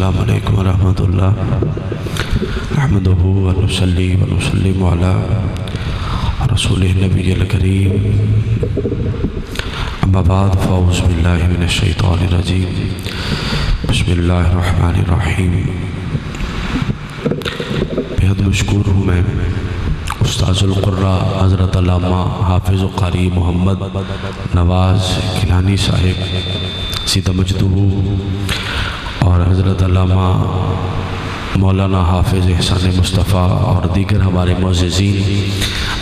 السلام علیکم ورحمۃ اللہ نحمدہ ونصلی ونسلم علی رسول النبی الکریم اما بعد فاعوذ باللہ من الشیطان الرجیم بسم اللہ الرحمن الرحیم۔ بہت مشکور ہوں میں استاذ القراء حضرت علامہ حافظ و قاری محمد نواز کیلانی صاحب سیدہ مجدہ اور حضرت علامہ مولانا حافظ احسان مصطفیٰ اور دیگر ہمارے معززین،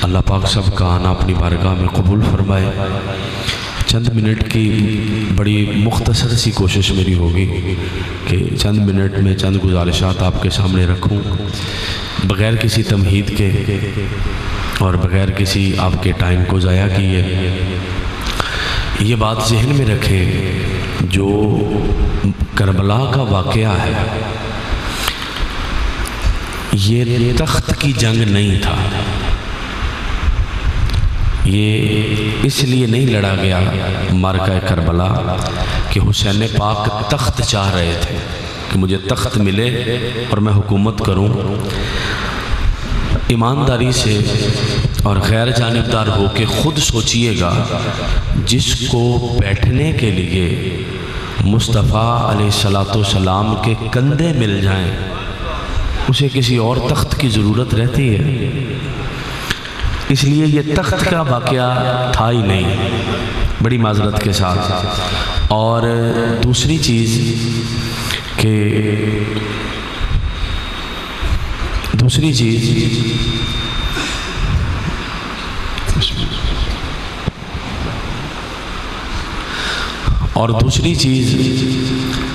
اللہ پاک سب کا آنا اپنی بارگاہ میں قبول فرمائے۔ چند منٹ کی بڑی مختصر سی کوشش میری ہوگی کہ چند منٹ میں چند گزارشات آپ کے سامنے رکھوں، بغیر کسی تمہید کے اور بغیر کسی آپ کے ٹائم کو ضائع کیے۔ یہ بات ذہن میں رکھیں، جو کربلا کا واقعہ ہے یہ تخت کی جنگ نہیں تھا، یہ اس لیے نہیں لڑا گیا معرکہ کربلا کہ حسین پاک تخت چاہ رہے تھے کہ مجھے تخت ملے اور میں حکومت کروں۔ ایمانداری سے اور غیر جانبدار ہو کے خود سوچئے گا، جس کو بیٹھنے کے لیے مصطفیٰ علیہ السلام کے کندھے مل جائیں اسے کسی اور تخت کی ضرورت رہتی ہے؟ اس لیے یہ تخت کا واقعہ تھا ہی نہیں، بڑی معذرت کے ساتھ۔ اور دوسری چیز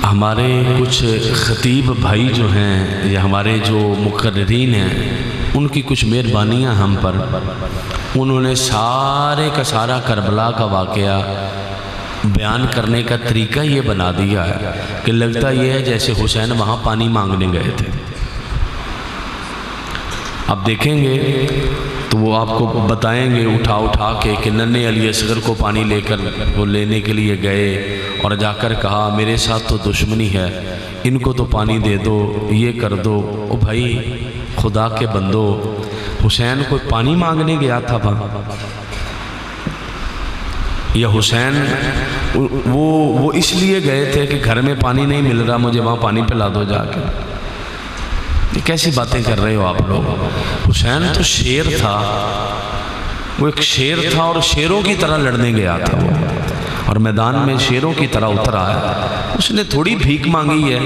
ہمارے کچھ خطیب بھائی جو ہیں یا ہمارے جو مقررین ہیں، ان کی کچھ مہربانیاں ہم پر، انہوں نے سارے کا سارا کربلا کا واقعہ بیان کرنے کا طریقہ یہ بنا دیا ہے کہ لگتا یہ ہے جیسے حسین وہاں پانی مانگنے گئے تھے۔ آپ دیکھیں گے تو وہ آپ کو بتائیں گے اٹھا کے کہ ننھے علی اصغر کو پانی لے کر وہ لینے کے لیے گئے اور جا کر کہا میرے ساتھ تو دشمنی ہے، ان کو تو پانی دے دو، یہ کر دو۔ او بھائی خدا کے بندو، حسین کوئی پانی مانگنے گیا تھا وہاں؟ یا حسین وہ اس لیے گئے تھے کہ گھر میں پانی نہیں مل رہا، مجھے وہاں پانی پلا دو جا کے؟ یہ کیسی باتیں کر رہے ہو آپ لوگ؟ حسین تو شیر تھا، وہ ایک شیر تھا اور شیروں کی طرح لڑنے گیا تھا وہ، اور میدان میں شیروں کی طرح اتر آیا۔ اس نے تھوڑی بھیک مانگی ہے۔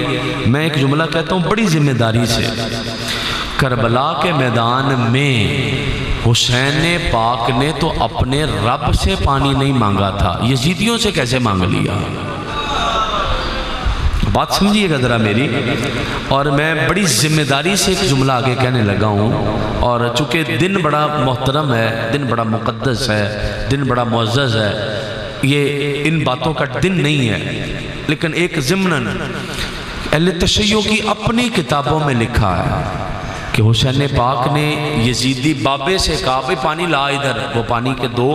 میں ایک جملہ کہتا ہوں بڑی ذمہ داری سے، کربلا کے میدان میں حسین پاک نے تو اپنے رب سے پانی نہیں مانگا تھا، یزیدیوں سے کیسے مانگ لیا؟ بات سمجھیے گا ذرا میری، اور میں بڑی ذمہ داری سے ایک جملہ آگے کہنے لگا ہوں، اور چونکہ دن بڑا محترم ہے، دن بڑا مقدس ہے، دن بڑا معزز ہے، یہ ان باتوں کا دن نہیں ہے، لیکن ایک ضمناً اہل تشیع کی اپنی کتابوں میں لکھا ہے کہ حسین پاک نے یزیدی بابے سے کہا بھئی پانی لا ادھر، وہ پانی کے 2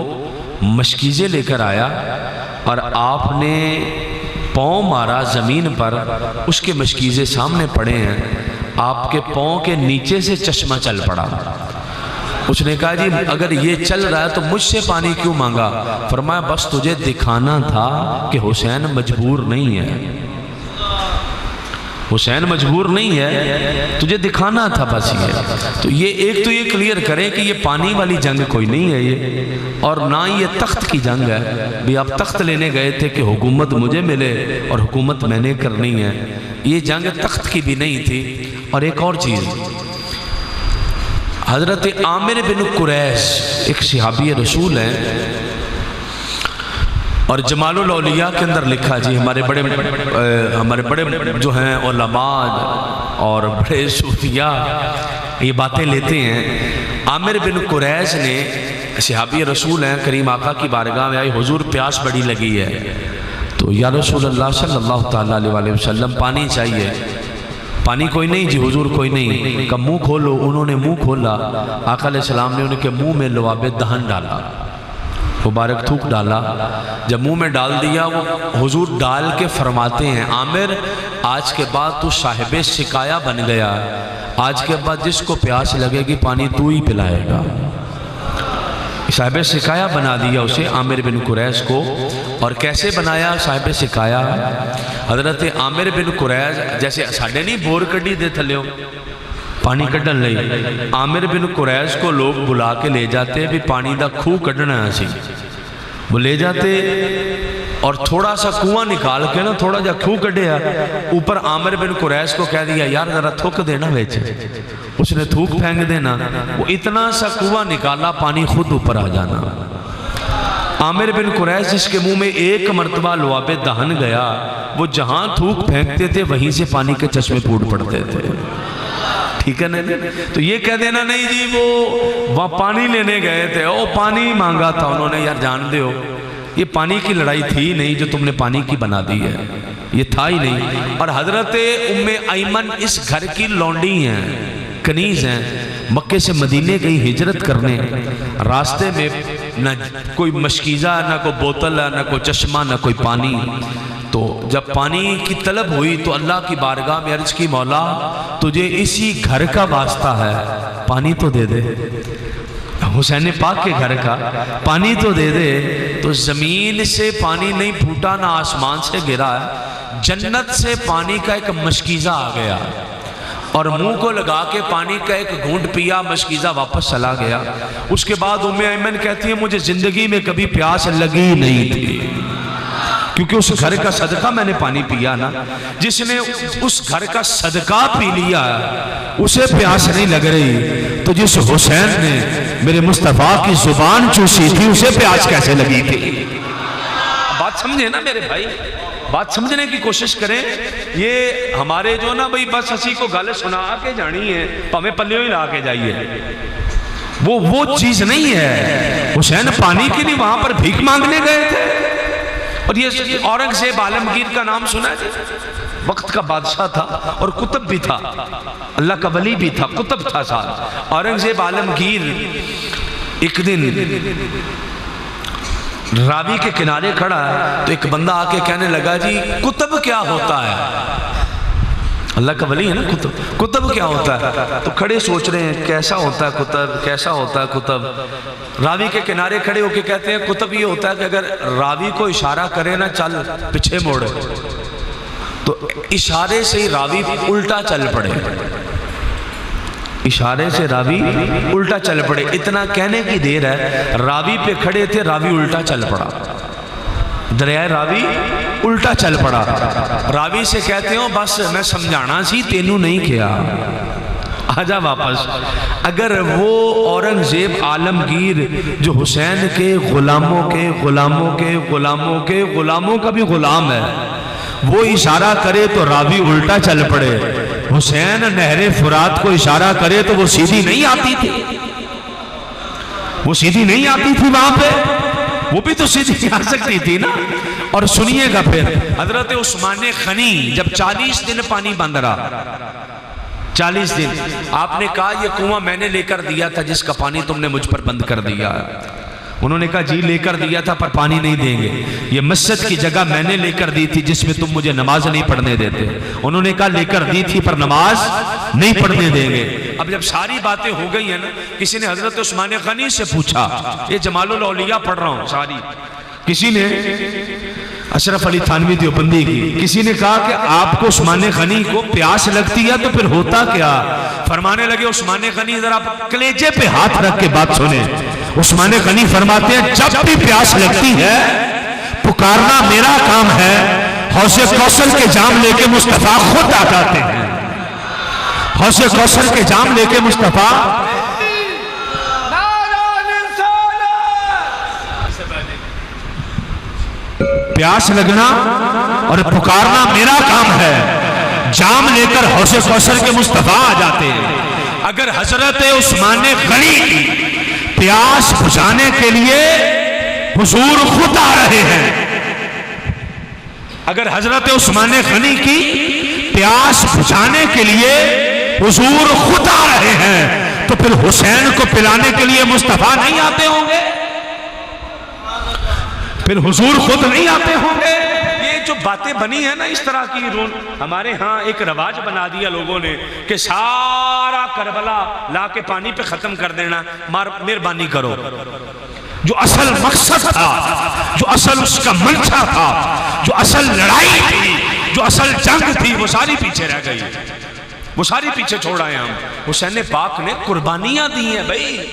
مشکیزیں لے کر آیا اور آپ نے پاؤں مارا زمین پر، اس کے مشکیزیں سامنے پڑے ہیں، آپ کے پاؤں کے نیچے سے چشمہ چل پڑا۔ اس نے کہا جی اگر یہ چل رہا ہے تو مجھ سے پانی کیوں مانگا؟ فرمایا بس تجھے دکھانا تھا کہ حسین مجبور نہیں ہے، حسین مجبور نہیں ہے، تجھے دکھانا تھا بس یہ۔ تو یہ کلیئر کریں کہ یہ پانی والی جنگ کوئی نہیں ہے یہ، اور نہ یہ تخت کی جنگ ہے۔ بھی آپ تخت لینے گئے تھے کہ حکومت مجھے ملے اور حکومت میں نے کرنی ہے، یہ جنگ تخت کی بھی نہیں تھی۔ اور ایک اور چیز، حضرت عامر بن قریش ایک صحابی رسول ہیں، اور جمال الاولیاء کے اندر لکھا جی ہمارے بڑے جو ہیں علماء اور بڑے صوفیاء یہ باتیں لیتے ہیں۔ عامر بن قریش نے، صحابی رسول ہیں، کریم آقا کی بارگاہ میں آئی، حضور پیاس بڑی لگی ہے، تو یا رسول اللہ صلی اللہ تعالیٰ علیہ وسلم پانی چاہیے۔ پانی کوئی نہیں جی حضور کوئی نہیں، کہا منہ کھولو۔ انہوں نے منہ کھولا، آقا علیہ السلام نے ان کے منہ میں لعاب دہن ڈالا۔ مبارک تھوک ڈالا، جب منہ میں ڈال دیا وہ حضور ڈال کے فرماتے ہیں عامر آج کے بعد تو صاحب سقایا بن گیا، آج کے بعد جس کو پیاس لگے گی پانی تو ہی پلائے گا۔ صاحب سقایا بنا دیا اسے عامر بن قریظ کو۔ اور کیسے بنایا صاحب سقایا؟ حضرت عامر بن قریظ جیسے ساڑھے نہیں بور کڑی دے تھلیوں پانی کڑھن لئی، عامر بن قریظ کو لوگ بلا کے لے جاتے بھی پانی دا کھو کڑھنا ہے سی، وہ لے جاتے اور تھوڑا سا کنواں نکال کے نا تھوڑا جا کھو کڑھیا اوپر عامر بن قریظ کو کہہ دیا یار ذرا تھوک دینا بیچے، اس نے تھوک پھینک دینا، وہ اتنا سا کنواں نکالا پانی خود اوپر آ جانا۔ عامر بن قریظ جس کے منہ میں ایک مرتبہ لعاب دہن گیا وہ جہاں تھوک پھینکتے تھے وہیں سے پانی کے چشمے پھوٹ پڑتے تھے، ٹھیک ہے نا؟ تو یہ کہہ دینا نہیں جی وہ وہاں پانی لینے گئے تھے، او پانی مانگا تھا انہوں نے، یار جان دے ہو یہ پانی کی لڑائی تھی نہیں جو تم نے پانی کی بنا دی ہے، یہ تھا ہی نہیں۔ اور حضرت ام ایمن اس گھر کی لونڈی ہیں، کنیز ہیں، مکے سے مدینے گئی ہجرت کرنے، راستے میں نہ کوئی مشکیزہ نہ کوئی بوتل نہ کوئی چشمہ نہ کوئی پانی، تو جب پانی کی طلب ہوئی تو اللہ کی بارگاہ میں عرض کی مولا تجھے اسی گھر کا واسطہ ہے پانی تو دے دے، حسین پاک کے گھر کا پانی تو دے دے۔ تو زمین سے پانی نہیں پھوٹا نہ آسمان سے گرا ہے، جنت سے پانی کا ایک مشکیزہ آ گیا اور منہ کو لگا کے پانی کا ایک گھونٹ پیا، مشکیزہ واپس چلا گیا۔ اس کے بعد ام ایمن کہتی ہے مجھے زندگی میں کبھی پیاس لگی نہیں تھی، کیونکہ اس گھر کا صدقہ میں نے پانی پیا نا، جس نے اس گھر کا صدقہ پی لیا اسے پیاس نہیں لگ رہی، تو جس حسین نے میرے مصطفیٰ کی زبان چوسی تھی اسے پیاس کیسے لگی تھی؟ بات سمجھے نا میرے بھائی، بات سمجھنے کی کوشش کریں۔ یہ ہمارے جو نا بھئی بس اسی کو گالے سنا کے جانی ہے، پہمیں پلیوں ہی لا کے جائیے، وہ چیز نہیں ہے۔ حسین پانی کے لیے وہاں پر بھیک مانگنے گئے تھے۔ اور یہ اورنگزیب عالمگیر کا نام سنا ہے، وقت کا بادشاہ تھا اور کتب بھی تھا، اللہ کا ولی بھی تھا، کتب تھا ساتھ۔ اورنگزیب عالمگیر ایک دن راوی کے کنارے کھڑا ہے تو ایک بندہ آ کے کہنے لگا جی کتب کیا ہوتا ہے؟ اللہ کا ولی ہے نا، کتب کیا ہوتا ہے؟ تو کھڑے سوچ رہے ہیں کیسا ہوتا ہے کتب، کیسا ہوتا ہے کتب۔ راوی کے کنارے کھڑے ہو کے کہتے ہیں کتب یہ ہوتا ہے کہ اگر راوی کو اشارہ کرے نا چل پیچھے موڑے تو اشارے سے ہی راوی الٹا چل پڑے، اشارے سے راوی الٹا چل پڑے۔ اتنا کہنے کی دیر ہے راوی پہ کھڑے تھے، راوی الٹا چل پڑا، دریائے راوی الٹا چل پڑا۔ راوی سے کہتے ہو بس میں سمجھانا سی تینوں نہیں کیا، آجا واپس۔ اگر وہ اورنگزیب عالمگیر جو حسین کے غلاموں کے غلاموں کے غلاموں کے غلاموں کا بھی غلام ہے، وہ اشارہ کرے تو راوی الٹا چل پڑے، حسین نہر فرات کو اشارہ کرے تو وہ سیدھی نہیں آتی تھی، وہ سیدھی نہیں آتی تھی وہاں پہ، وہ بھی تو سیدھی آ سکتی تھی نا۔ اور سنیے گا پھر حضرت عثمان غنی جب 40 دن پانی بند رہا، 40 دن آپ نے کہا یہ کنواں میں نے لے کر دیا تھا جس کا پانی تم نے مجھ پر بند کر دیا۔ انہوں نے کہا جی لے کر دیا تھا پر پانی نہیں دیں گے۔ یہ مسجد کی جگہ میں نے لے کر دی تھی جس میں تم مجھے نماز نہیں پڑھنے دیتے۔ انہوں نے کہا لے کر دی تھی پر نماز نہیں پڑھنے دیں گے۔ اب جب ساری باتیں ہو گئی ہیں نا، کسی نے حضرت عثمان غنی سے پوچھا، یہ جمال الاولیاء پڑھ رہا ہوں ساری، کسی نے اشرف علی تھانوی دیوبندی کی، کسی نے کہا کہ آپ کو عثمان غنی کو پیاس لگتی ہے تو پھر ہوتا کیا؟ فرمانے لگے عثمان غنی ذرا کلیجے پہ ہاتھ رکھ کے بات سنیں۔ عثمان غنی فرماتے ہیں جب بھی پیاس لگتی ہے پکارنا میرا کام ہے، حوض کوثر کے جام لے کے مصطفیٰ خود آ جاتے ہیں، حوض کوثر کے جام لے کے مصطفیٰ۔ پیاس لگنا اور پکارنا میرا کام ہے، جام لے کر حوض کوثر کے مصطفیٰ آ جاتے ہیں۔ اگر حضرت عثمان غنی کی پیاس بجھانے کے لیے حضور خود آ رہے ہیں، اگر حضرت عثمان غنی کی پیاس بجھانے کے لیے حضور خود آ رہے ہیں تو پھر حسین کو پلانے کے لیے مصطفیٰ نہیں آتے ہوں گے؟ پھر حضور خود نہیں آتے ہوں گے؟ یہ جو باتیں بنی ہیں نا اس طرح کی، ہمارے ہاں ایک رواج بنا دیا لوگوں نے کہ سارا کربلا لا کے پانی پہ ختم کر دینا، مہربانی کرو۔ جو اصل مقصد تھا، جو اصل اس کا منشا تھا، جو اصل لڑائی تھی، جو اصل جنگ تھی، وہ ساری پیچھے رہ گئی، وہ ساری پیچھے چھوڑ آئے ہم۔ حسین پاک نے قربانیاں دی ہیں بھائی،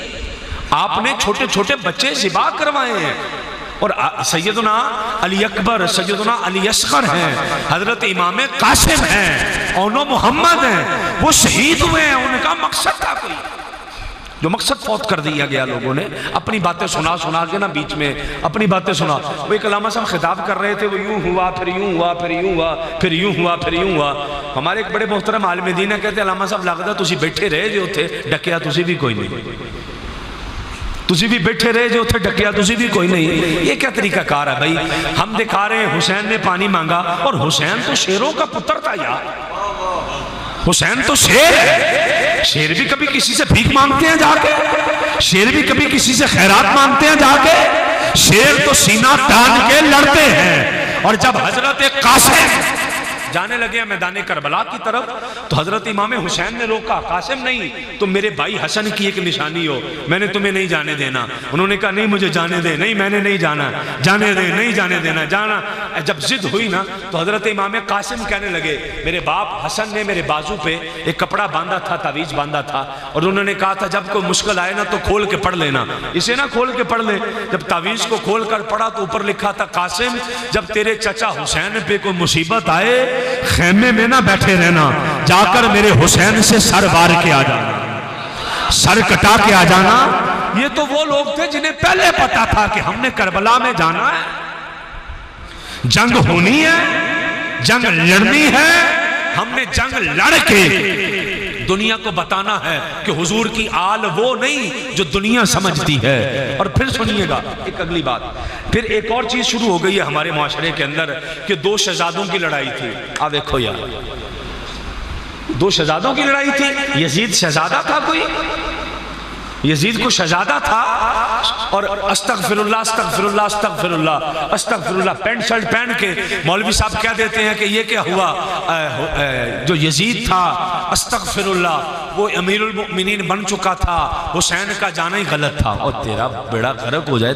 آپ نے چھوٹے چھوٹے بچے ذبح کروائے ہیں، اور سیدنا علی اکبر، سیدنا علی اصغر ہیں، حضرت امام قاسم ہیں، اونو محمد ہیں، وہ شہید ہوئے ہیں۔ ان کا مقصد تھا کوئی، جو مقصد فوت کر دیا گیا۔ لوگوں نے اپنی باتیں سنا کے نا، بیچ میں اپنی باتیں سنا۔ وہ ایک علامہ صاحب خطاب کر رہے تھے، وہ یوں ہوا پھر یوں ہوا پھر یوں ہوا پھر یوں ہوا پھر یوں ہوا۔ ہمارے ایک بڑے محترم عالم دین کہتے ہیں علامہ صاحب لگتا تسی بیٹھے رہے جو تھے، ڈکیا تسی بھی کوئی نہیں، تسی بھی بیٹھے رہے جو تھے، ڈکیا تسی بھی کوئی نہیں۔ یہ کیا طریقہ کار ہے بھائی؟ ہم دکھا رہے ہیں حسین نے پانی مانگا، اور حسین تو شیروں کا پتر تھا یار، حسین تو شیر ہے۔ شیر بھی کبھی کسی سے بھیک مانگتے ہیں جا کے، شیر بھی کبھی کسی سے خیرات مانگتے ہیں جا کے، شیر تو سینہ تان کے لڑتے ہیں۔ اور جب حضرت قاسم جانے لگے ہیں میدان کربلا کی طرف، تو حضرت امام حسین نے روکا، قاسم نہیں، تم میرے بھائی حسن کی ایک نشانی ہو، میں نے تمہیں نہیں جانے دینا۔ انہوں نے کہا نہیں مجھے جانے دے، نہیں میں نے نہیں جانا، جانے دے، نہیں جانے دینا، جانا۔ جب ضد ہوئی نا تو حضرت امام قاسم کہنے لگے، میرے باپ حسن نے میرے بازو پہ ایک کپڑا باندھا تھا، تعویذ باندھا تھا، اور انہوں نے کہا تھا جب کوئی مشکل آئے نا تو کھول کے پڑھ لینا، اسے نہ کھول کے پڑھ لے۔ جب تعویذ کو کھول کر پڑھا تو اوپر لکھا تھا، قاسم جب تیرے چچا حسین پہ کوئی مصیبت آئے، خیمے میں نہ بیٹھے رہنا، جا کر میرے حسین سے سر وار کے آ جانا، سر کٹا کے آ جانا۔ یہ تو وہ لوگ تھے جنہیں پہلے پتا تھا کہ ہم نے کربلا میں جانا ہے، جنگ ہونی ہے، جنگ لڑنی ہے، ہم نے جنگ لڑ کے دنیا کو بتانا ہے کہ حضور کی آل وہ نہیں جو دنیا سمجھتی ہے۔ اور پھر سنیے گا ایک اگلی بات، پھر ایک اور چیز شروع ہو گئی ہے ہمارے معاشرے کے اندر کہ دو شہزادوں کی لڑائی تھی۔ آپ دیکھو یار، دو شہزادوں کی لڑائی تھی۔ یزید شہزادہ تھا، کوئی یزید کو شہزادہ تھا، اور استغفر اللہ استغفر اللہ استغفر اللہ استغفر اللہ پینٹ شرٹ پہن کے مولوی صاحب کہہ دیتے ہیں کہ یہ کیا ہوا، جو یزید تھا استغفر اللہ وہ امیر المؤمنین بن چکا تھا، حسین کا جانا ہی غلط تھا۔ اور تیرا بیڑا غرق ہو جائے،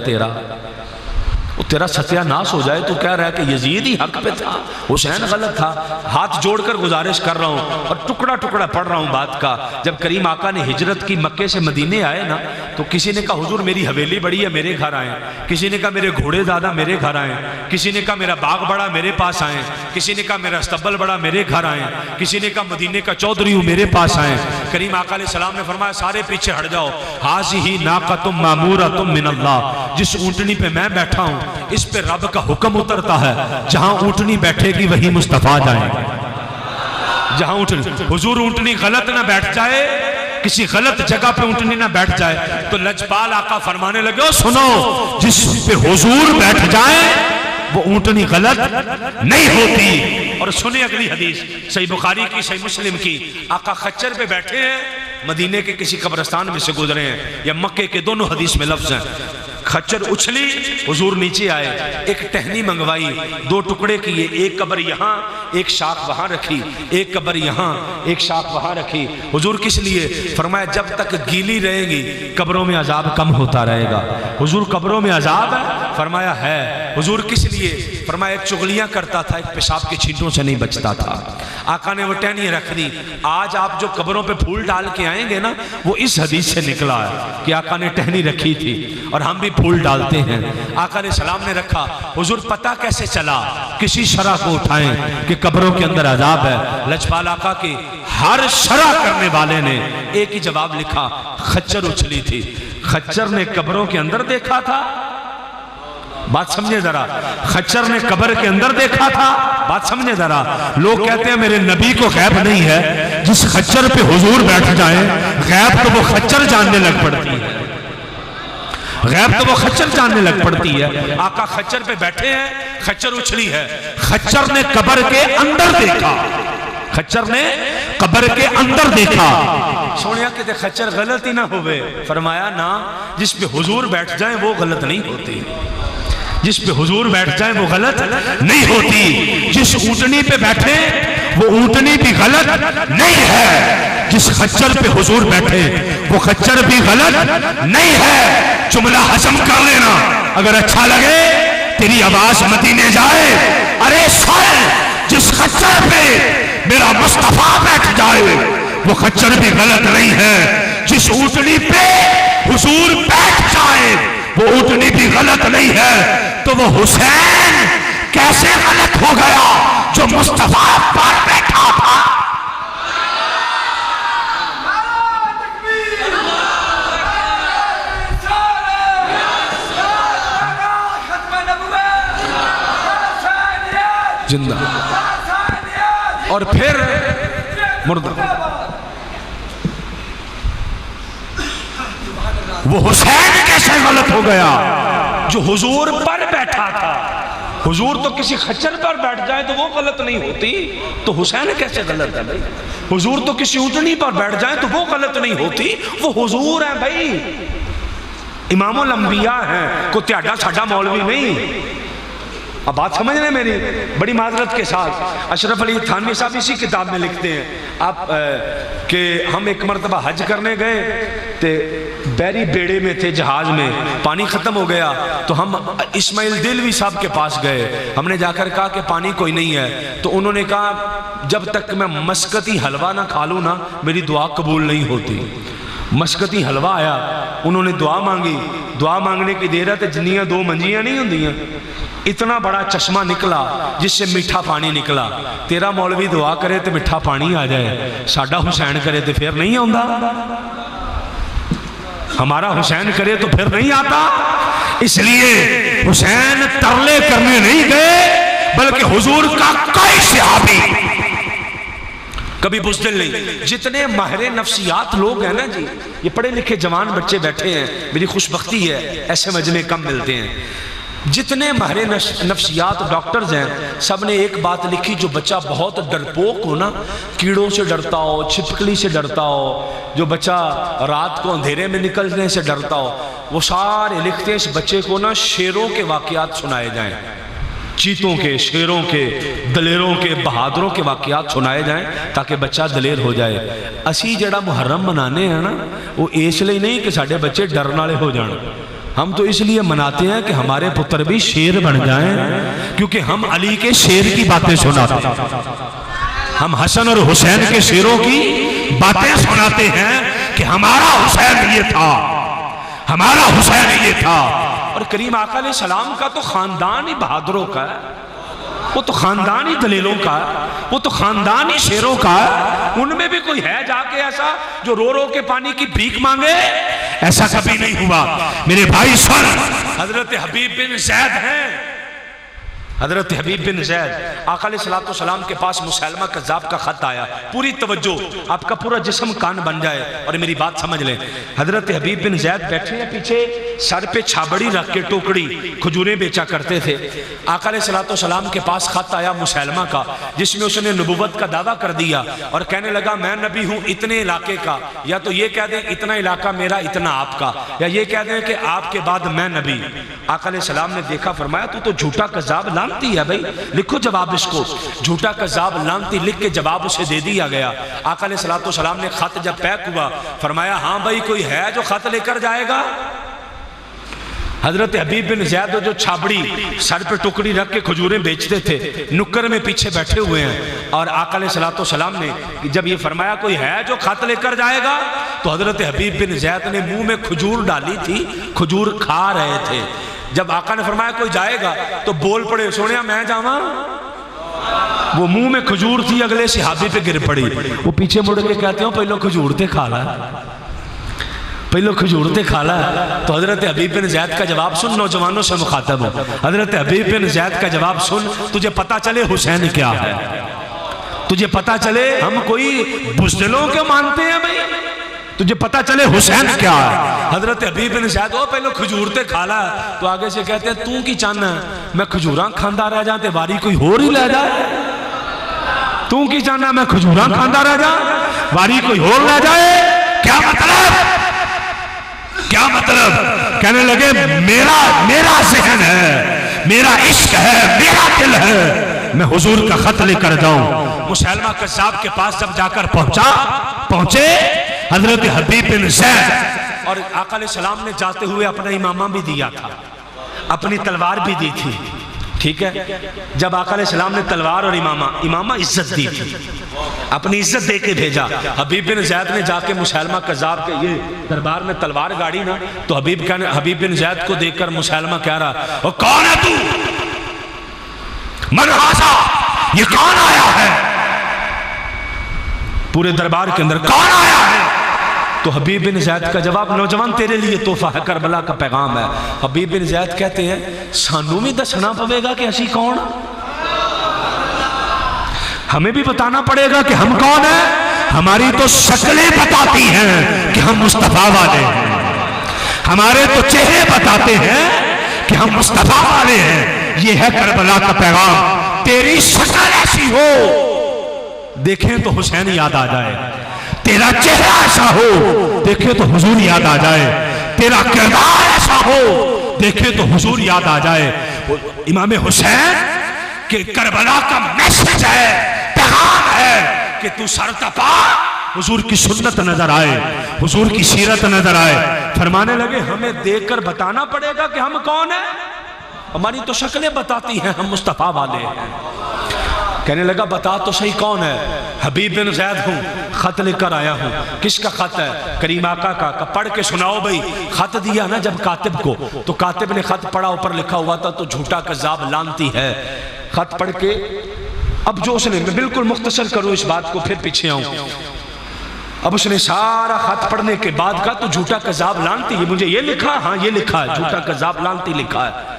تیرا ستیہ ناس ہو جائے، تو کہہ رہا ہے کہ یزید ہی حق پہ تھا، حسین غلط تھا۔ ہاتھ جوڑ کر گزارش کر رہا ہوں اور ٹکڑا ٹکڑا پڑھ رہا ہوں بات کا۔ جب کریم آقا نے ہجرت کی مکے سے مدینے آئے نا، تو کسی نے کہا حضور میری حویلی بڑی ہے میرے گھر آئیں، کسی نے کہا میرے گھوڑے زیادہ میرے گھر آئیں، کسی نے کہا میرا باغ بڑا میرے پاس آئیں، کسی نے کہا میرا استبل بڑا میرے گھر آئیں، کسی نے کہا مدینے کا چودھری ہوں میرے پاس آئیں۔ کریم آقا علیہ السلام نے فرمایا سارے پیچھے ہٹ جاؤ، ھذہ ناقۃ مامورۃ من اللہ، جس اونٹنی پہ میں بیٹھا ہوں اس پہ رب کا حکم اترتا ہے، جہاں اونٹنی بیٹھے گی وہی مصطفیٰ جائیں گے۔ جہاں اونٹنی، حضور اونٹنی غلط نہ بیٹھ جائے، کسی غلط جگہ پہ اونٹنی نہ بیٹھ جائے، تو لجپال آقا فرمانے لگے سنو، جس پہ حضور بیٹھ جائیں وہ اونٹنی غلط نہیں ہوتی۔ اور سنیں اگلی حدیث صحیح بخاری کی، صحیح مسلم کی، آقا خچر پہ بیٹھے ہیں، مدینے کے کسی قبرستان میں سے گزرے ہیں، یا مکے کے دونوں حدیث میں لفظ ہیں، خچر اچھلی، حضور نیچے آئے، ایک ٹہنی منگوائی، دو ٹکڑے کیے، ایک قبر یہاں ایک شاخ وہاں رکھی، ایک قبر یہاں ایک شاخ وہاں رکھی۔ حضور کس لیے؟ فرمایا جب تک گیلی رہے گی قبروں میں عذاب کم ہوتا رہے گا۔ حضور قبروں میں عذاب ہے؟ فرمایا ہے۔ حضور کس لیے؟ فرمایا ایک چغلیاں کرتا تھا، ایک پیشاب کے چھینٹوں سے نہیں بچتا تھا۔ آقا نے وہ ٹہنی رکھ دی۔ آج آپ جو قبروں پہ پھول ڈال کے آئیں گے نا، وہ اس حدیث سے نکلا ہے کہ آقا نے ٹہنی رکھی تھی، اور ہم بھی پھول ڈالتے ہیں۔ آقا علیہ السلام نے رکھا۔ حضور پتہ کیسے چلا؟ کسی شرح کو اٹھائیں کہ قبروں کے اندر عذاب ہے۔ لجپال آقا کی ہر شرح کرنے والے نے ایک ہی جواب لکھا، خچر اچھلی تھی۔ خچر نے قبروں کے اندر دیکھا تھا، بات سمجھے ذرا، خچر نے قبر کے اندر دیکھا تھا، بات سمجھے ذرا۔ لوگ کہتے ہیں میرے نبی کو غیب نہیں ہے، جس خچر پہ حضور بیٹھ جائیں غیب تو وہ خچر جاننے لگ پڑتی ہے، غیب تو وہ خچر جاننے لگ پڑتی ہے۔ آقا خچر پہ بیٹھے ہیں، خچر اچھلی ہے، خچر نے قبر کے اندر دیکھا، خچر نے قبر کے اندر دیکھا۔ سوڑیا کہتے خچر غلط ہی نہ ہوئے، فرمایا نا، جس پہ حضور بیٹھ جائیں وہ غلط نہیں ہوتی۔ جس پہ حضور بیٹھ جائے وہ غلط نہیں ہوتی، جس اونٹنی پہ بیٹھے وہ اونٹنی بھی غلط نہیں ہے، جس خچر پہ حضور بیٹھے وہ خچر بھی غلط نہیں ہے۔ جملہ ہضم کر لینا، اگر اچھا لگے تیری آواز مدینے جائے، ارے سن، جس خچر پہ میرا مصطفیٰ بیٹھ جائے وہ خچر بھی غلط نہیں ہے، جس اونٹنی پہ حضور بیٹھ جائے وہ اونٹنی بھی غلط نہیں ہے۔ تو وہ حسین کیسے غلط ہو گیا جو مصطفیٰ پر بیٹھا تھا؟ زندہ اور پھر مردہ۔ وہ حسین کیسے غلط ہو گیا جو حضور پر بیٹھا تھا؟ حضور تو کسی خچر پر بیٹھ جائے تو وہ غلط نہیں ہوتی، تو حسین کیسے غلط ہے بھائی؟ حضور تو کسی اونٹنی پر بیٹھ جائے تو وہ غلط نہیں ہوتی، وہ حضور ہیں بھائی، امام الانبیاء ہیں، کوئی تیاڈا ساڈا مولوی نہیں۔ اب بات سمجھ رہے ہیں میری؟ بڑی معذرت کے ساتھ اشرف علی تھانوی صاحب اسی کتاب میں لکھتے ہیں آپ کہ ہم ایک مرتبہ حج کرنے گئے تے بیری بیڑے میں تھے، جہاز میں پانی ختم ہو گیا، تو ہم اسماعیل دلوی صاحب کے پاس گئے، ہم نے جا کر کہا کہ پانی کوئی نہیں ہے، تو انہوں نے کہا جب تک میں مسکتی حلوہ نہ کھا لوں نا میری دعا قبول نہیں ہوتی۔ مسکتی حلوہ آیا، انہوں نے دعا مانگی، دعا مانگنے کی دیر ہے تو جنیاں دو منجیاں نہیں ہوندیاں، اتنا بڑا چشمہ نکلا جس سے میٹھا پانی نکلا۔ تیرا مولوی دعا کرے تو میٹھا پانی آ جائے، ساڈا حسین کرے تو پھر نہیں آندا، ہمارا حسین کرے تو پھر نہیں آتا۔ اس لیے حسین ترلے کرنے نہیں گئے بلکہ حضور کا کوئی صحابی کبھی بزدل نہیں۔ جتنے ماہر نفسیات لوگ ہیں نا جی، یہ پڑھے لکھے جوان بچے بیٹھے ہیں، میری خوش بختی ہے ایسے مجمع کم ملتے ہیں۔ جتنے ماہر نفسیات ڈاکٹرز ہیں سب نے ایک بات لکھی، جو بچہ بہت ڈرپوک ہو نا، کیڑوں سے ڈرتا ہو، چھپکلی سے ڈرتا ہو، جو بچہ رات کو اندھیرے میں نکلنے سے ڈرتا ہو، وہ سارے لکھتے ہیں اس بچے کو نا شیروں کے واقعات سنائے جائیں، چیتوں کے، شیروں کے، دلیروں کے، بہادروں کے واقعات سنائے جائیں تاکہ بچہ دلیر ہو جائے۔ اسی جڑا محرم منانے ہیں نا وہ اس لیے نہیں کہ ساڈے بچے ڈرن والے ہو جان، ہم تو اس لیے مناتے ہیں کہ ہمارے پتر بھی شیر بن جائیں، کیونکہ ہم علی کے شیر کی باتیں سناتے ہیں، ہم حسن اور حسین کے شیروں کی باتیں سناتے ہیں کہ ہمارا حسین یہ تھا، ہمارا حسین یہ تھا۔ اور کریم آقا علیہ السلام کا تو خاندان ہی بہادروں کا ہے، وہ تو خاندان ہی دلیلوں کا ہے، وہ تو خاندان ہی شیروں کا ہے۔ ان میں بھی کوئی ہے جا کے ایسا جو رو رو کے پانی کی بھیک مانگے؟ ایسا کبھی نہیں ہوا۔ میرے بھائی سن، حضرت حبیب بن زید ہیں، حضرت حبیب بن زید، آقا علیہ السلام کے پاس مسیلمہ کذاب کا خط آیا۔ پوری توجہ، آپ کا پورا جسم کان بن جائے اور میری بات سمجھ لیں۔ حضرت حبیب بن زید بیٹھے ہیں پیچھے، سر پہ چھابڑی رکھ کے ٹوکڑی کھجوریں بیچا کرتے تھے۔ آقا علیہ السلام کے پاس خط آیا مسیلمہ کا، جس میں اس نے نبوت کا دعویٰ کر دیا اور کہنے لگا میں نبی ہوں اتنے علاقے کا، یا تو یہ کہہ دیں اتنا علاقہ میرا اتنا آپ کا، یا یہ کہہ دیں کہ آپ کے بعد میں نبی۔ آقا علیہ السلام نے دیکھا، فرمایا تو جھوٹا کذاب لانتی ہے بھائی، لکھو جواب اس کو۔ جھوٹا کذاب لانتی لکھ کے جواب اسے دے دیا گیا۔ آقا علیہ السلام نے خط جب پیک ہوا فرمایا ہاں بھائی کوئی ہے جو خط لے کر جائے گا؟ حضرت حبیب بن زید جو چھابڑی سر پہ ٹکڑی رکھ کے کھجوریں بیچتے تھے، نکر میں پیچھے بیٹھے ہوئے ہیں، اور آقا علیہ السلام نے جب یہ فرمایا کوئی ہے جو خط لے کر جائے گا، تو حضرت حبیب بن زید نے منہ میں کھجور ڈالی تھی، کھجور کھا رہے تھے۔ جب آقا نے فرمایا کوئی جائے گا تو بول پڑے سونیا میں جاواں؟ وہ منہ میں کھجور تھی، اگلے صحابی پہ گر پڑی۔ وہ پیچھے مڑ کے کہتے ہیں پہلو کھجور تے کھا لا، پہلو کھجور تے کھا لا۔ تو حضرت حبیب بن زید کا جواب سن، نوجوانوں سے مخاطب ہوں، حضرت حبیب بن زید کا جواب سن، تجھے پتا چلے حسین کیا ہے، تجھے پتا چلے ہم کوئی بزدلوں کے مانتے ہیں بھائی، تجھے پتا چلے حسین کیا ہے۔ حضرت حبیب بن زید پہلو کھجور تے کھا لا، تو آگے سے کہتے ہیں تو کی چاہنا ہے میں کھجوراں کھاندا رہ جاں تے واری کوئی ہور ہی لے جائے؟ تو کی چاہنا میں کھجوراں کھاندا رہ جاں واری کوئی ہور لے جائے؟ کیا مطلب؟ کیا مطلب؟ کہنے لگے میرا ذہن ہے میرا عشق ہے، میرا دل ہے، میں حضور کا خط لے کر جاؤں۔ مسیلمہ کذاب کے پاس جب جا کر پہنچے حضرت حبیب بن زید، اور آقا علیہ السلام نے جاتے ہوئے اپنا امامہ بھی دیا تھا، اپنی تلوار بھی دی تھی، ٹھیک ہے۔ جب آقا علیہ السلام نے تلوار اور امامہ عزت دی تھی، اپنی عزت دے کے بھیجا، حبیب بن زید نے جا کے مسیلمہ کذاب کے یہ دربار میں تلوار گاڑی نا، تو حبیب بن زید کو دیکھ کر مسیلمہ کہہ رہا، وہ کون ہے تو؟ من ہذا؟ یہ کون آیا ہے؟ پورے دربار کے اندر کون آیا ہے؟ تو حبیب بن زید کا جواب، نوجوان تیرے لیے تحفہ ہے، کربلا کا پیغام ہے۔ حبیب بن زید کہتے ہیں سانوں بھی دسنا پڑے گا کہ اسی کون، ہمیں بھی بتانا پڑے گا کہ ہم کون ہیں؟ ہماری تو شکلیں بتاتی ہیں کہ ہم مصطفیٰ والے ہیں، ہمارے تو چہرے بتاتے ہیں کہ ہم مصطفیٰ والے ہیں۔ یہ ہے کربلا کا پیغام، تیری شکل ایسی ہو دیکھیں تو حسین یاد آ جائے، تیرا چہرہ ایسا ہو دیکھیں تو حضور یاد آ جائے، تیرا کردار ایسا ہو دیکھیں تو حضور یاد آ جائے۔ امام حسین کہ کربلا کا میسج ہے، پیغام ہے کہ تو سر تپا حضور کی سنت نظر آئے، حضور کی سیرت نظر آئے۔ فرمانے لگے ہمیں دیکھ کر بتانا پڑے گا کہ ہم کون ہیں، ہماری تو شکلیں بتاتی ہیں ہم مصطفیٰ والے ہیں۔ کہنے لگا بتا تو صحیح کون ہے؟ حبیب بن زید ہوں، خط لے کر آیا ہوں۔ کس کا خط ہے؟ کریم آقا کا۔ پڑھ کے سناؤ بھئی۔ خط دیا نا جب کاتب کو، تو کاتب نے خط پڑھا، اوپر لکھا ہوا تھا تو جھوٹا کذاب لانتی ہے۔ خط پڑھ کے اب جو اس نے، میں بالکل مختصر کروں اس بات کو پھر پیچھے آؤں، اب اس نے سارا خط پڑھنے کے بعد کہا تو جھوٹا کذاب لانتی ہے، مجھے یہ لکھا، ہاں یہ لکھا ہے، جھوٹا کذاب لانتی لکھا ہے۔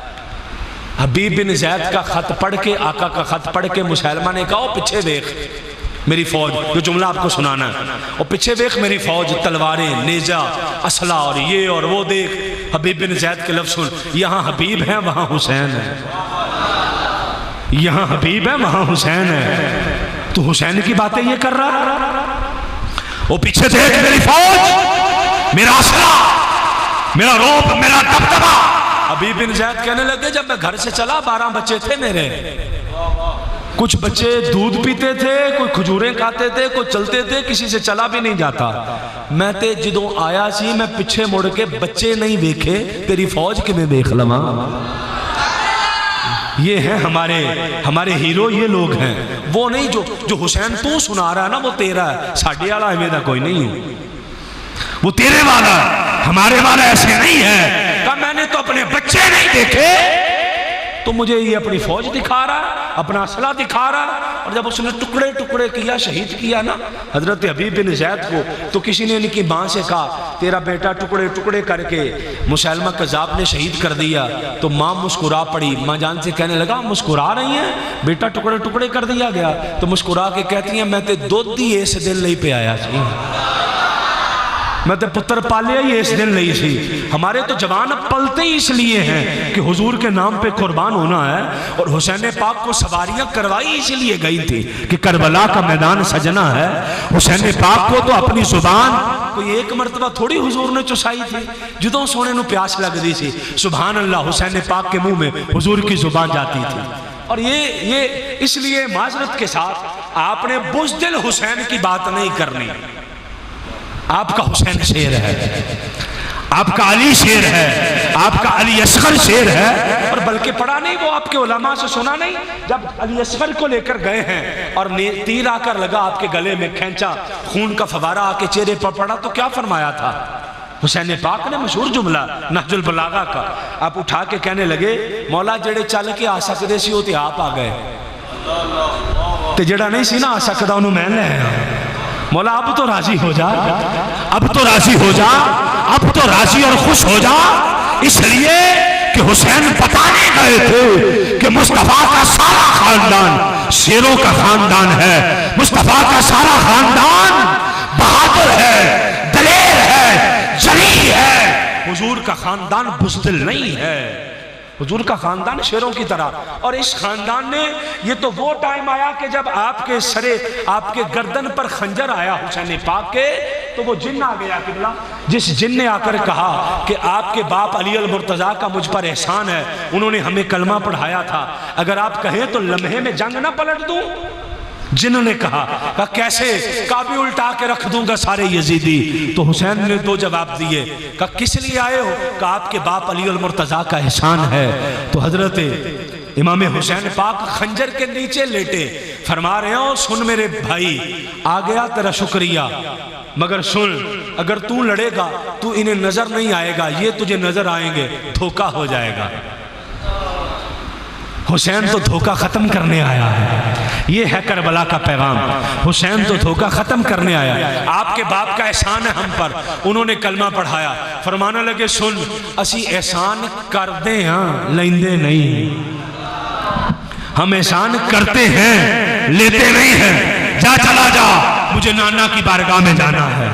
حبیب بن زید کا خط پڑھ کے، آقا کا خط پڑھ کے مسیلمہ نے کہا پیچھے دیکھ میری فوج، جو جملہ آپ کو سنانا ہے، اور پیچھے دیکھ میری فوج، تلواریں، نیزہ، اسلحہ اور یہ اور وہ دیکھ۔ حبیب بن زید کے لفظ سن، یہاں حبیب ہے وہاں حسین ہے، یہاں حبیب ہے وہاں حسین ہے، تو حسین کی باتیں یہ کر رہا؟ وہ پیچھے دیکھ میری فوج، میرا اسلحہ، میرا روب، میرا دبدبہ۔ حبیب بن زید کہنے لگے جب میں گھر سے چلا 12 بچے تھے میرے، کچھ بچے دودھ پیتے تھے، کوئی کھجوریں کھاتے تھے، کوئی چلتے تھے، کسی سے چلا بھی نہیں جاتا۔ میں تے جدوں آیا سی میں پیچھے مڑ کے بچے نہیں دیکھے، تیری فوج کے میں دیکھ لما۔ یہ ہیں ہمارے ہیرو، یہ لوگ ہیں، وہ نہیں جو حسین تو سنا رہا ہے نا وہ تیرا ہے، ساڑھے والا ہمیں دا کوئی نہیں ہے، وہ تیرے والا، ہمارے والا ایسے نہیں ہے۔ کہا میں نے تو اپنے بچے نہیں دیکھے، تو مجھے یہ اپنی فوج دکھا رہا، اپنا اسلحہ دکھا رہا۔ اور جب اس نے ٹکڑے ٹکڑے کیا، شہید کیا نا حضرت حبیب بن زید کو، تو کسی نے ان کی ماں سے کہا تیرا بیٹا ٹکڑے ٹکڑے کر کے مسیلمہ کذاب نے شہید کر دیا، تو ماں مسکرا پڑی، ماں جان سے کہنے لگا مسکرا رہی ہیں، بیٹا ٹکڑے ٹکڑے کر دیا گیا؟ تو مسکرا کے کہتی ہیں میں تے دودھ ہی اس دن لئی پہ آیا سی، میں تے پتر پالے ہی اس دن لئی سی۔ ہمارے تو جوان پلتے ہی اس لیے ہیں کہ حضور کے نام پہ قربان ہونا ہے، اور حسین پاک کو سواریاں کروائی اس لیے گئی تھی کہ کربلا کا میدان سجنا ہے۔ حسین پاک کو تو اپنی زبان کوئی ایک مرتبہ تھوڑی حضور نے چسائی تھی، جدوں سونے نو پیاس لگ دی سی، سبحان اللہ حسین پاک کے منہ میں حضور کی زبان جاتی تھی۔ اور یہ اس لیے معذرت کے ساتھ آپ نے بزدل حسین کی بات نہیں کرنی، آپ کا حسین شیر ہے، آپ کا علی شیر ہے، آپ کا علی اصغر شیر ہے۔ اور بلکہ پڑھا نہیں، وہ آپ کے علماء سے سنا نہیں، جب علی اصغر کو لے کر گئے ہیں اور تیر آ کر لگا آپ کے گلے میں، کھینچا، خون کا فوارہ آ کے چہرے پر پڑا، تو کیا فرمایا تھا حسین پاک نے؟ مشہور جملہ نہج البلاغہ کا، آپ اٹھا کے کہنے لگے مولا جڑے چل کے آ سکتے سی ہوتے آپ آ گئے، تے جڑا نہیں سی نا آ سکتا انہوں میں لے آیا۔ مولا اب تو راضی ہو جا، اب تو راضی ہو جا، اب تو راضی اور خوش ہو جا، اس لیے کہ حسین بتانے گئے تھے کہ مصطفیٰ کا سارا خاندان شیروں کا خاندان ہے، مصطفیٰ کا سارا خاندان بہادر ہے، دلیر ہے، جری ہے، حضور کا خاندان بزدل نہیں ہے، حضور کا خاندان شیروں کی طرح۔ اور اس خاندان نے، یہ تو وہ ٹائم آیا کہ جب آپ کے سرے، آپ کے گردن پر خنجر آیا حسین پاک کے، تو وہ جن آ گیا قبلہ، جس جن نے آ کر کہا کہ آپ کے باپ علی المرتضیٰ کا مجھ پر احسان ہے، انہوں نے ہمیں کلمہ پڑھایا تھا، اگر آپ کہیں تو لمحے میں جنگ نہ پلٹ دوں۔ جنہوں نے کہا کیسے؟ کہا بھی الٹا کے رکھ دوں گا سارے یزیدی۔ تو حسین نے دو جواب دیے، کہا کس لیے آئے ہو؟ کہا آپ کے باپ علی المرتضیٰ کا احسان ہے۔ تو حضرت امام حسین پاک خنجر کے نیچے لیٹے فرما رہے ہو، سن میرے بھائی، آ گیا تیرا شکریہ، مگر سن، اگر تو لڑے گا تو انہیں نظر نہیں آئے گا، یہ تجھے نظر آئیں گے، دھوکہ ہو جائے گا۔ حسین تو دھوکہ ختم کرنے آیا ہے، یہ ہے کربلا کا پیغام۔ حسین تو دھوکہ ختم کرنے آیا، آپ کے باپ کا احسان ہے ہم پر، انہوں نے کلمہ پڑھایا، فرمانے لگے سن، اسی احسان کر دیں ہاں لیندے نہیں، ہم احسان کرتے ہیں لیتے نہیں ہیں، جا چلا جا، مجھے نانا کی بارگاہ میں جانا ہے۔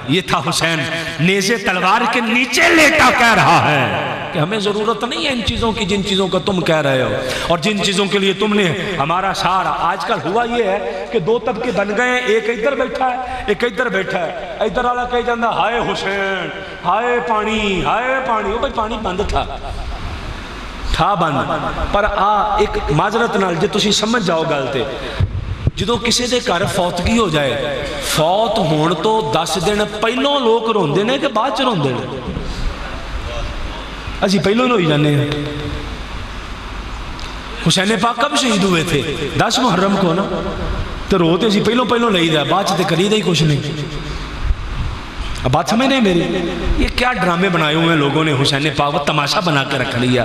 یہ تھا حسین، نیزے تلوار کے نیچے لیٹا کہہ رہا ہے کہ ہمیں ضرورت نہیں ہے ان چیزوں کی جن چیزوں کا تم کہہ رہے ہو، اور جن چیزوں کے لیے تم نے ہمارا سارا۔ آج کل ہوا یہ ہے کہ دو طبقے بن گئے ہیں، ایک ادھر بیٹھا ہے، ایک ادھر بیٹھا ہے، ادھر والا کہہ جاندہ ہائے حسین، ہائے پانی، ہائے پانی۔ وہ بھائی پانی بند تھا بند، پر ایک معذرت نال جے تسی سمجھ جاؤ گل تے، جدوں کسی دے گھر فوتگی ہو جائے، فوت ہون تو 10 دن پہلوں لوگ روندے نے کہ بعد چ روندے نے؟ اسی پہلوں ہوئی جانے ہیں۔ حسین پاک کب شہید ہوئے تھے؟ 10 محرم کو نا، تو روتے اسی پہلوں لئی دا، بعد چ تے کری دا ہی کچھ نہیں۔ اب بات سمجھ نہیں میری؟ یہ کیا ڈرامے بنائے ہوئے ہیں لوگوں نے حسین پاک، وہ تماشا بنا کے رکھ لیا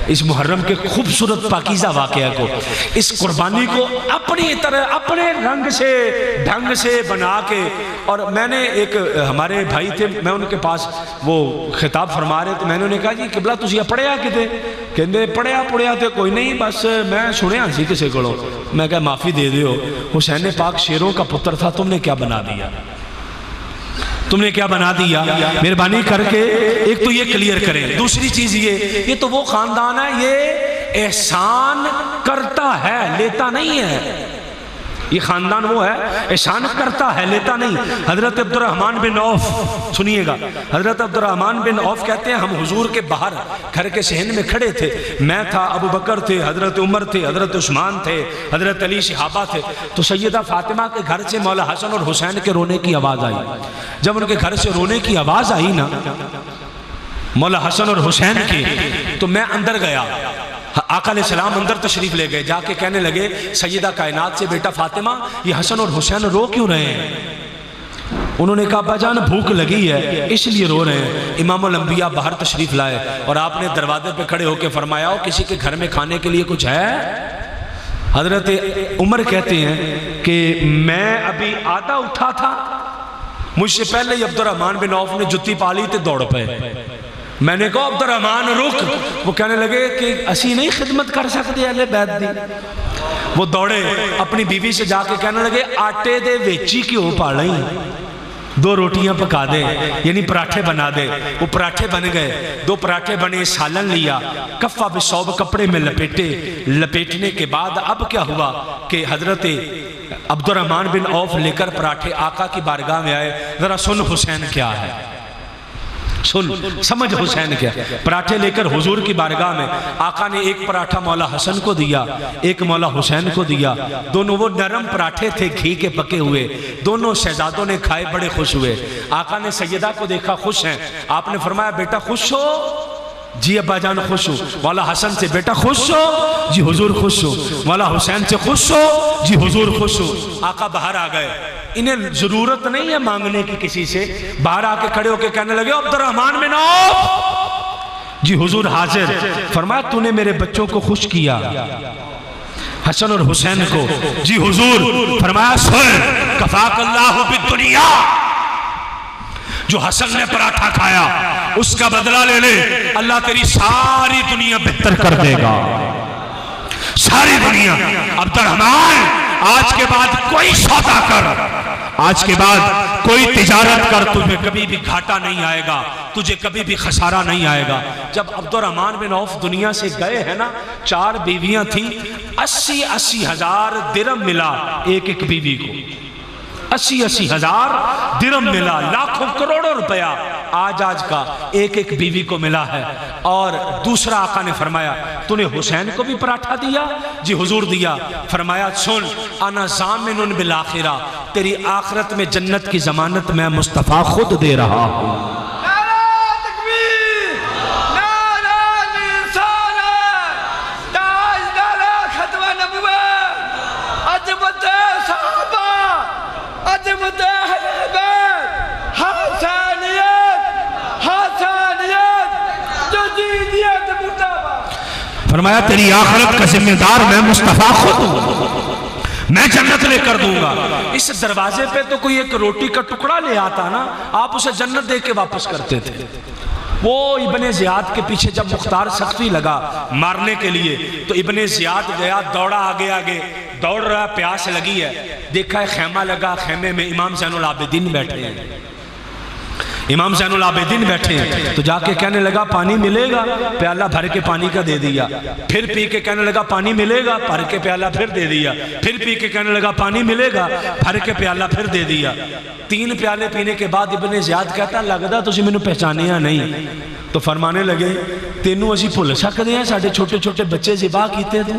اس محرم کے خوبصورت پاکیزہ واقعہ کو، اس قربانی کو اپنی طرح اپنے رنگ سے ڈھنگ سے بنا کے۔ اور میں نے ایک ہمارے بھائی تھے، میں ان کے پاس وہ خطاب فرما رہے تھے، میں نے انہیں کہا جی قبلہ تسی پڑھیا کتے؟ کہندے پڑھیا تھے کوئی نہیں، بس میں سنیا سی کسی کو۔ میں کہا معافی دے دیو، حسین پاک شیروں کا پتر تھا، تم نے کیا بنا دیا؟ تم نے کیا بنا دیا؟ مہربانی کر کے ایک تو یہ کلیئر کریں۔ دوسری چیز یہ تو وہ خاندان ہے، یہ احسان کرتا ہے لیتا نہیں ہے۔ یہ خاندان وہ ہے احسان کرتا ہے لیتا نہیں۔ حضرت عبد الرحمن بن عوف سنیے گا، حضرت عبد الرحمن بن عوف کہتے ہیں ہم حضور کے باہر گھر کے صحن میں کھڑے تھے، میں تھا، ابو بکر تھے، حضرت عمر تھے، حضرت عثمان تھے، حضرت علی صحابہ تھے، تو سیدہ فاطمہ کے گھر سے مولا حسن اور حسین کے رونے کی آواز آئی۔ جب ان کے گھر سے رونے کی آواز آئی نا مولا حسن اور حسین کی، تو میں اندر گیا، آقا علیہ السلام اندر تشریف لے گئے، جا کے کہنے لگے سیدہ کائنات سے بیٹا فاطمہ یہ حسن اور حسین رو کیوں رہے ہیں؟ انہوں نے کہا ابا جان بھوک لگی ہے اس لیے رو رہے ہیں۔ امام الانبیاء باہر تشریف لائے اور آپ نے دروازے پہ کھڑے ہو کے فرمایا ہو کسی کے گھر میں کھانے کے لیے کچھ ہے؟ حضرت عمر کہتے ہیں کہ میں ابھی آدھا اٹھا تھا، مجھ سے پہلے ہی عبد الرحمن بن عوف نے جتی پالی تے دوڑ پے۔ میں نے کہا عبد الرحمن رک، وہ کہنے لگے کہ اسی نہیں خدمت کر سکتے اہل بیت دی۔ وہ دوڑے اپنی بیوی سے جا کے کہنے لگے آٹے دے ویچی کیوں پا لیں، 2 روٹیاں پکا دے، یعنی پراٹھے بنا دے۔ وہ پراٹھے بن گئے، 2 پراٹھے بنے، سالن لیا، کفہ بصوب کپڑے میں لپیٹنے کے بعد اب کیا ہوا کہ حضرت عبد الرحمن بن عوف لے کر پراٹھے آقا کی بارگاہ میں آئے۔ ذرا سن حسین کیا ہے، سمجھ حسین کیا۔ پراٹھے لے کر حضور کی بارگاہ میں آقا نے ایک پراٹھا مولا حسن کو دیا، ایک مولا حسین کو دیا، دونوں وہ نرم پراٹھے تھے گھی کے پکے ہوئے، دونوں شہزادوں نے کھائے بڑے خوش ہوئے۔ آقا نے سیدہ کو دیکھا خوش ہیں، آپ نے فرمایا بیٹا خوش ہو؟ جی ابا جان خوش ہو۔ مولا حسن سے بیٹا خوش ہو؟ جی حضور خوش ہو۔ مولا حسین سے خوش ہو؟ جی حضور خوش ہو۔ آقا باہر آ گئے، انہیں ضرورت نہیں ہے مانگنے کی کسی سے، باہر آ کے کھڑے ہو کے کہنے لگے عبد الرحمن بن عوف جی حضور حاضر۔ فرمایا تو نے میرے بچوں کو خوش کیا، حسن اور حسین کو؟ جی حضور۔ فرمایا سن کفاک اللہ بالدنیا، جو حسن نے پراٹھا کھایا اس کا بدلہ لے لے، اللہ تیری ساری دنیا بہتر کر دے گا، ساری دنیا۔ عبد الرحمن آج کے بعد کوئی سودا کر، آج کے بعد کوئی تجارت کر، تجھے کبھی بھی گھاٹا نہیں آئے گا، تجھے کبھی بھی خسارہ نہیں آئے گا۔ جب عبد الرحمن بن عوف دنیا سے گئے ہیں نا، 4 بیویاں تھیں، 80,000 درہم ملا ایک ایک بیوی کو۔ 80 ہزار درہم ملا، لاکھوں کروڑوں روپیہ آج کا ایک ایک بیوی کو ملا ہے۔ اور دوسرا آقا نے فرمایا تو نے حسین کو بھی پراٹھا دیا؟ جی حضور دیا۔ فرمایا سن انا ضامن بالآخرہ، تیری آخرت میں جنت کی ضمانت میں مصطفیٰ خود دے رہا ہوں۔ فرمایا تیری آخرت کا ذمہ دار میں مصطفیٰ خود ہوں، میں جنت لے کر دوں گا۔ اس دروازے پہ تو کوئی ایک روٹی کا ٹکڑا لے آتا نا، آپ اسے جنت دے کے واپس کرتے تھے۔ وہ ابن زیاد کے پیچھے جب مختار سخفی لگا مارنے کے لیے تو ابن زیاد گیا، دوڑا آگے آگے دوڑ رہا، پیاس لگی ہے، دیکھا ہے خیمہ لگا، خیمے میں امام زین العابدین بیٹھے ہیں، امام زین العابدین بیٹھے ہیں۔ تو جا کے کہنے لگا پانی ملے گا؟ پیالہ بھر کے پانی کا دے دیا۔ پھر پی کے کہنے لگا پانی ملے گا؟ بھر کے پیالہ پھر دے دیا۔ پھر پی کے کہنے لگا پانی ملے گا؟ بھر کے پیالہ پھر دے دیا۔ 3 پیالے پینے کے بعد ابن زیاد کہتا لگدا تسی مینوں پہچانیا نہیں۔ تو فرمانے لگے تینوں اسی بھول سکدے ہیں، ساڈے چھوٹے چھوٹے بچے ذبح کیتے تھے۔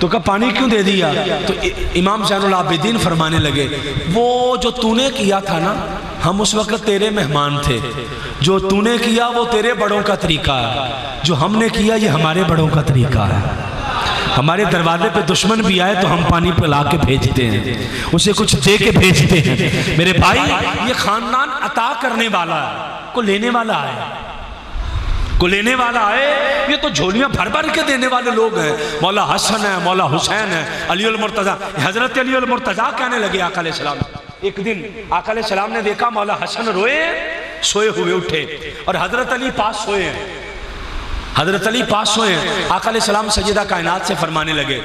تو کہا پانی کیوں دے دیا؟ تو امام زین العابدین فرمانے لگے وہ جو تو نے کیا تھا نا، ہم اس وقت تیرے مہمان تھے، جو تو نے کیا وہ تیرے بڑوں کا طریقہ ہے، جو ہم نے کیا یہ ہمارے بڑوں کا طریقہ ہے۔ ہمارے دروازے پہ دشمن بھی آئے تو ہم پانی پلا کے بھیجتے ہیں، اسے کچھ دے کے بھیجتے ہیں۔ میرے بھائی یہ خاندان عطا کرنے والا ہے، کو لینے والا ہے، کو لینے والا ہے۔ یہ تو جھولیاں بھر بھر کے دینے والے لوگ ہیں۔ مولا حسن ہے، مولا حسین ہے، علی المرتضیٰ۔ حضرت علی المرتضیٰ کہنے لگے آقا علیہ السلام، ایک دن آقا علیہ السلام نے دیکھا مولا حسن روئے، سوئے ہوئے اٹھے، اور حضرت علی پاس سوئے ہیں، حضرت علی پاس سوئے ہیں۔ آقا علیہ السلام سیدہ کائنات سے فرمانے لگے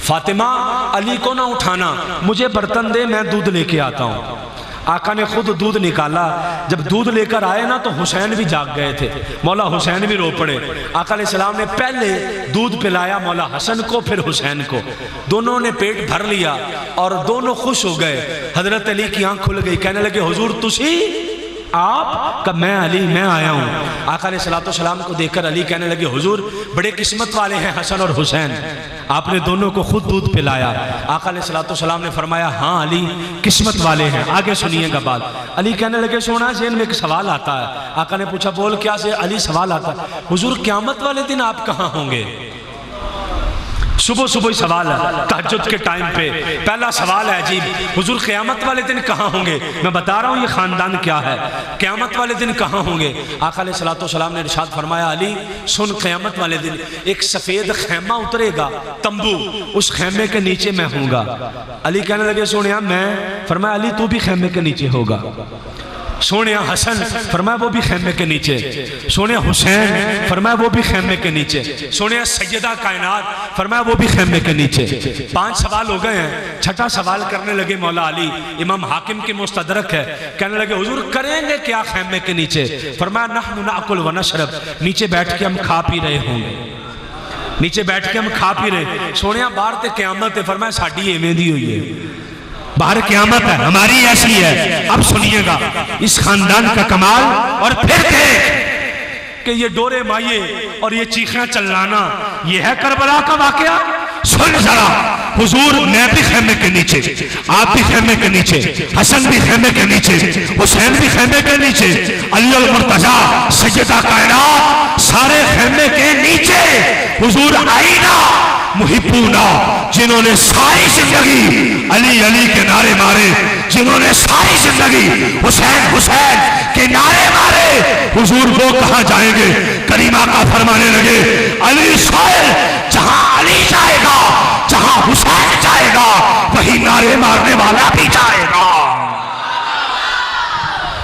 فاطمہ علی کو نہ اٹھانا، مجھے برتن دے میں دودھ لے کے آتا ہوں۔ آقا نے خود دودھ نکالا، جب دودھ لے کر آئے نا تو حسین بھی جاگ گئے تھے، مولا حسین بھی رو پڑے۔ آقا علیہ السلام نے پہلے دودھ پلایا مولا حسن کو، پھر حسین کو، دونوں نے پیٹ بھر لیا اور دونوں خوش ہو گئے۔ حضرت علی کی آنکھ کھل گئی، کہنے لگے حضور تسی آپ کا؟ میں علی میں آیا ہوں۔ آقا علیہ السلام کو دیکھ کر علی کہنے لگے حضور بڑے قسمت والے ہیں حسن اور حسین، آپ نے دونوں کو خود دودھ پلایا۔ آقا علیہ السلام نے فرمایا ہاں علی قسمت والے ہیں، آگے سنیے گا بات۔ علی کہنے لگے سونا ذہن میں ایک سوال آتا ہے۔ آقا نے پوچھا بول کیا سے؟ علی سوال آتا ہے حضور قیامت والے دن آپ کہاں ہوں گے؟ صبح صبح سوال ہے، تہجد کے ٹائم پہ پہلا سوال ہے عجیب، حضور قیامت والے دن کہاں ہوں گے؟ میں بتا رہا ہوں یہ خاندان کیا ہے، قیامت والے دن کہاں ہوں گے؟ آقا علیہ السلام نے ارشاد فرمایا علی سن، قیامت والے دن ایک سفید خیمہ اترے گا، تمبو، اس خیمے کے نیچے میں ہوں گا۔ علی کہنے لگے سونیا میں؟ فرمایا علی تو بھی خیمے کے نیچے ہوگا۔ سونیا حسن؟ فرمایا وہ بھی خیمے کے نیچے۔ سونیا حسین؟ فرمایا وہ بھی خیمے کے نیچے۔ سونیا سیدہ کائنات؟ فرمایا وہ بھی خیمے کے نیچے۔ 5 سوال ہو گئے ہیں، چھٹا سوال کرنے لگے مولا علی، امام حاکم کی مستدرک ہے، کہنے لگے حضور کریں گے کیا خیمے کے نیچے؟ فرمایا نحن ناکل و نشرب، نیچے بیٹھ کے ہم کھا پی رہے ہوں گے، نیچے بیٹھ کے ہم کھا پی رہے۔ سونیا باہر تے قیامت ہے، فرمایا ساڈی ایویں دی ہوئی ہے، باہر قیامت ہے ہماری ایسی ہے۔ اب سنیے گا اس خاندان کا کمال، اور پھر دیکھ کہ یہ ڈورے مائیے اور یہ چیخیں چلانا یہ ہے کربلا کا واقعہ۔ سن ذرا حضور میں بھی خیمے کے نیچے، آپ بھی خیمے کے نیچے، حسن بھی خیمے کے نیچے، حسین بھی خیمے کے نیچے، علی المرتضیٰ سیدہ کائنات سارے خیمے کے نیچے۔ حضور آئینہ محبونا جنہوں نے ساری زندگی علی علی کے نعرے مارے، جنہوں نے ساری زندگی حسین حسین کے نعرے مارے، حضور وہ کہاں جائیں گے؟ کریم آقا فرمانے لگے علی سائل، جہاں علی جائے گا، جہاں حسین جائے گا، وہی نعرے مارنے والا بھی جائے گا۔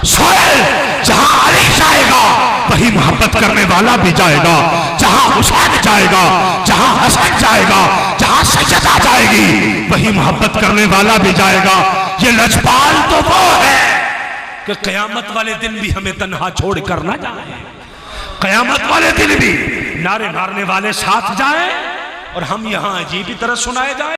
سائل جہاں علی جائے گا وہی محبت کرنے والا بھی جائے گا، جہاں حسین جائے گا، جہاں حسن جائے گا، جہاں سجدہ جائے گی وہی محبت کرنے والا بھی جائے گا۔ یہ لجپال تو وہ ہے کہ قیامت والے دن بھی ہمیں تنہا چھوڑ کر نہ جائے، قیامت والے دن بھی نعرے مارنے والے ساتھ جائیں اور ہم یہاں عجیب ہی طرح سنائے جائیں۔